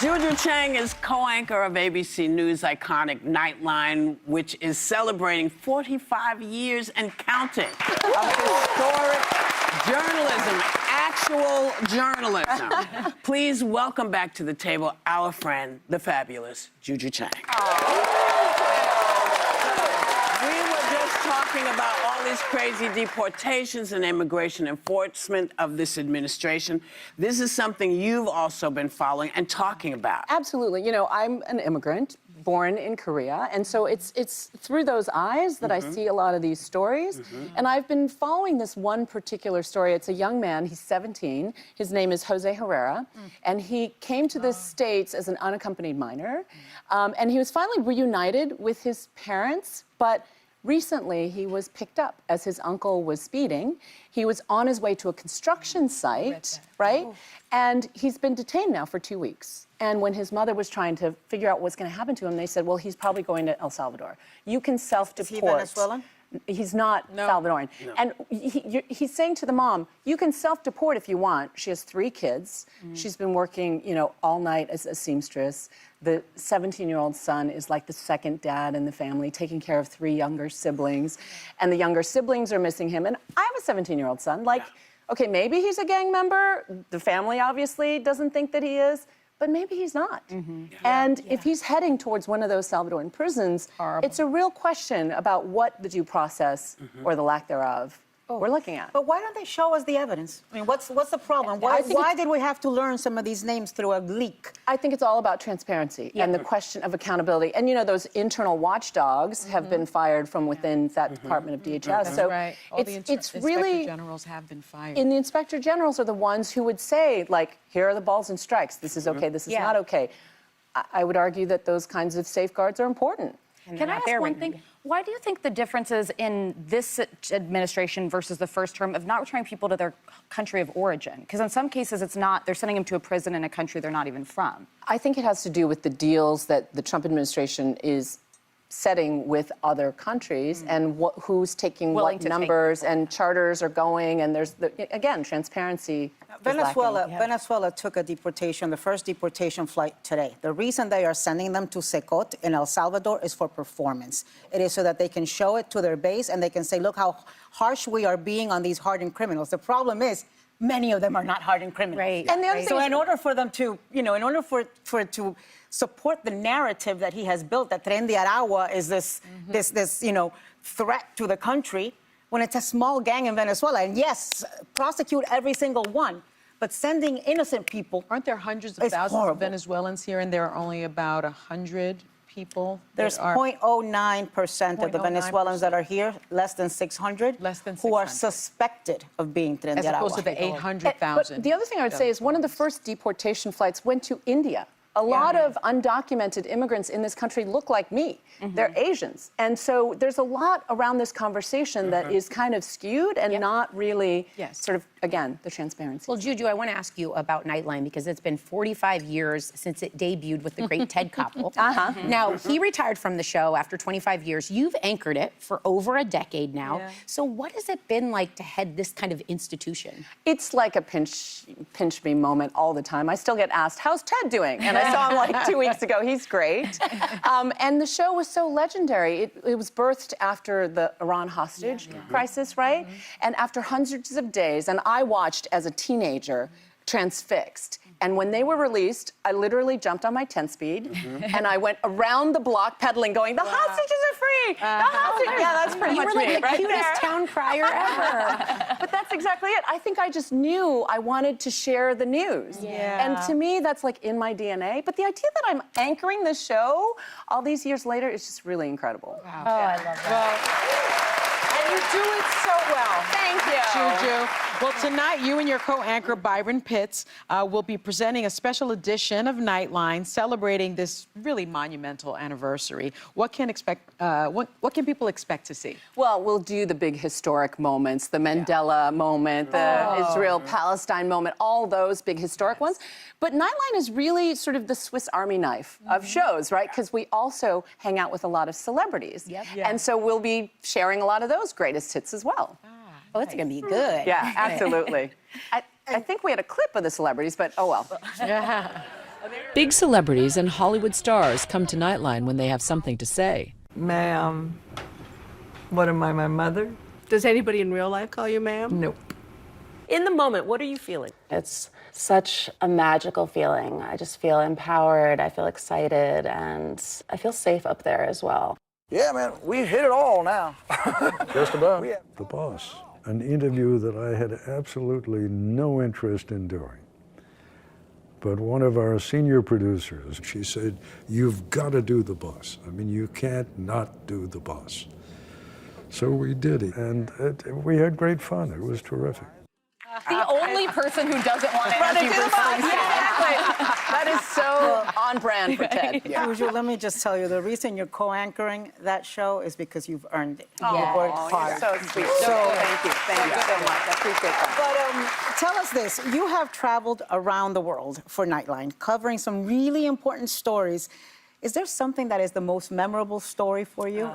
Juju Chang is co-anchor of ABC News' iconic Nightline, which is celebrating 45 years and counting of historic journalism, actual journalism. Please welcome back to the table our friend, the fabulous Juju Chang. We were just talking about all these crazy deportations and immigration enforcement of this administration. This is something you've also been following and talking about. Absolutely. You know, I'm an immigrant, born in Korea, and so it's through those eyes that I see a lot of these stories. And I've been following this one particular story. It's a young man, he's 17. His name is Jose Herrera, and he came to the States as an unaccompanied minor. And he was finally reunited with his parents, but recently, he was picked up as his uncle was speeding. He was on his way to a construction site, right? And he's been detained now for 2 weeks. And when his mother was trying to figure out what's going to happen to him, they said, well, he's probably going to El Salvador. You can self-deport. Is he Venezuelan? He's not Salvadoran. No. And he's saying to the mom, you can self-deport if you want. She has 3 kids. She's been working, you know, all night as a seamstress. The 17-year-old son is like the second dad in the family, taking care of 3 younger siblings. And the younger siblings are missing him. And I have a 17-year-old son. Like, okay, maybe he's a gang member. The family obviously doesn't think that he is. But maybe he's not. And if he's heading towards one of those Salvadoran prisons, it's a real question about what the due process or the lack thereof we're looking at. But why don't they show us the evidence? I mean, what's the problem? Why did we have to learn some of these names through a leak? I think it's all about transparency and the question of accountability. And, you know, those internal watchdogs have been fired from within that department of DHS. So right. it's really... Inspector Generals have been fired. And the Inspector Generals are the ones who would say, like, here are the balls and strikes. This is okay, this is not okay. I would argue that those kinds of safeguards are important. Can I ask one thing? Why do you think the differences in this administration versus the first term of not returning people to their country of origin? Because in some cases, it's not, they're sending them to a prison in a country they're not even from. I think it has to do with the deals that the Trump administration is setting with other countries and who's taking what numbers and charters are going. And there's, again, transparency. Venezuela took a deportation, the first deportation flight today. The reason they are sending them to Secot in El Salvador is for performance. It is so that they can show it to their base and they can say, look how harsh we are being on these hardened criminals. The problem is, many of them are not hardened criminals. Right. And the other thing in order for them to, you know, in order for it to support the narrative that he has built, that Tren de Aragua is this, you know, threat to the country, when it's a small gang in Venezuela. And yes, prosecute every single one, but sending innocent people. Aren't there hundreds of thousands of Venezuelans here, and there are only about 100 people? There's 0.09% of the Venezuelans that are here, less than 600, who are suspected of being Tren de Aragua. As opposed to the 800,000. But the other thing I would say is one of the first deportation flights went to India. A lot of undocumented immigrants in this country look like me. They're Asians. And so there's a lot around this conversation that is kind of skewed and not really sort of, again, the transparency. Well, Juju, I want to ask you about Nightline because it's been 45 years since it debuted with the great Ted Koppel. Now, he retired from the show after 25 years. You've anchored it for over a decade now. So what has it been like to head this kind of institution? It's like a pinch me moment all the time. I still get asked, how's Ted doing? And I saw him like 2 weeks ago. He's great. And the show was so legendary. It was birthed after the Iran hostage crisis, right? And after hundreds of days, and I watched as a teenager, transfixed. And when they were released, I literally jumped on my 10-speed and I went around the block pedaling, going, the hostages are free! The hostages! Yeah, that's pretty much me, You were like the cutest town crier ever. But that's exactly it. I think I just knew I wanted to share the news. And to me, that's like in my DNA. But the idea that I'm anchoring this show all these years later is just really incredible. Wow. Oh, I love that. And you do it so well. Thank you. Juju. Well, tonight, you and your co-anchor, Byron Pitts, will be presenting a special edition of Nightline celebrating this really monumental anniversary. What can people expect to see? Well, we'll do the big historic moments, the Mandela moment, the Israel-Palestine moment, all those big historic ones. But Nightline is really sort of the Swiss Army knife of shows, right? Because we also hang out with a lot of celebrities. And so we'll be sharing a lot of those greatest hits as well. Oh, it's going to be good. Yeah, absolutely. I think we had a clip of the celebrities, but oh well. Big celebrities and Hollywood stars come to Nightline when they have something to say. Ma'am, what am I, my mother? Does anybody in real life call you ma'am? Nope. In the moment, what are you feeling? It's such a magical feeling. I just feel empowered, I feel excited, and I feel safe up there as well. Yeah, man, we hit it all now. Just about. The Boss, an interview that I had absolutely no interest in doing. But one of our senior producers, she said, you've got to do The Boss. I mean, you can't not do The Boss. So we did it, and we had great fun. It was terrific. The only person who doesn't want to ask you for free. That is so on brand for Ted. Juju, let me just tell you, the reason you're co-anchoring that show is because you've earned it. Oh, You've worked hard. so sweet. Thank you so much. I appreciate that. But tell us this, you have traveled around the world for Nightline, covering some really important stories. Is there something that is the most memorable story for you?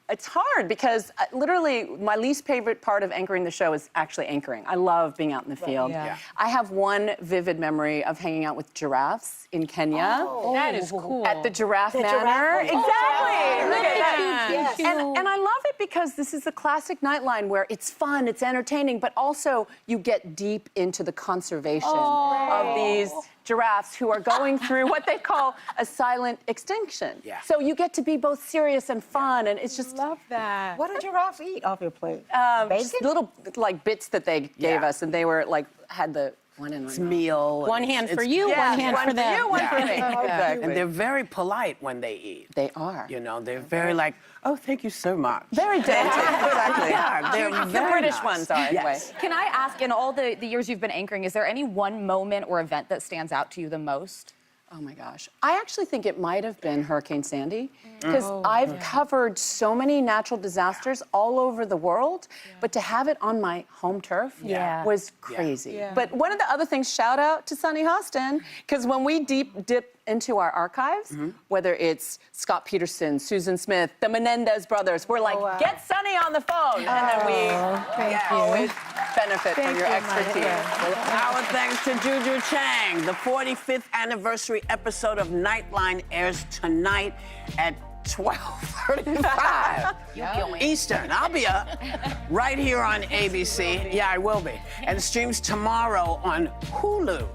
It's hard because literally my least favorite part of anchoring the show is actually anchoring. I love being out in the field. Yeah. I have one vivid memory of hanging out with giraffes in Kenya. Oh, that is cool. At the Giraffe Manor. Giraffe Manor. Exactly. Look at that. Yes. And I love it because this is the classic Nightline where it's fun, it's entertaining, but also you get deep into the conservation of these giraffes who are going through what they call a silent extinction. Yeah. So you get to be both serious and fun, and it's just Love that. What did giraffe eat off your plate? just little like bits that they gave us, and they were like had the one in Meal. One hand for you, yeah, one hand for them. you, one for me. Exactly. And they're very polite when they eat. They are. You know, they're very like, oh, thank you so much. Very dainty. Exactly. Yeah, they're The very British nice. ones are anyway. Yes. Can I ask, in all the years you've been anchoring, is there any one moment or event that stands out to you the most? Oh my gosh. I actually think it might have been Hurricane Sandy because I've covered so many natural disasters all over the world, but to have it on my home turf was crazy. Yeah. But one of the other things, shout out to Sunny Hostin, because when we deep dip into our archives, whether it's Scott Peterson, Susan Smith, the Menendez brothers, we're like, get Sunny on the phone. And then we always benefit from your expertise. Our thanks to Juju Chang. The 45th anniversary episode of Nightline airs tonight at 12:35 Eastern. I'll be up right here on ABC. Yeah, I will be. And streams tomorrow on Hulu.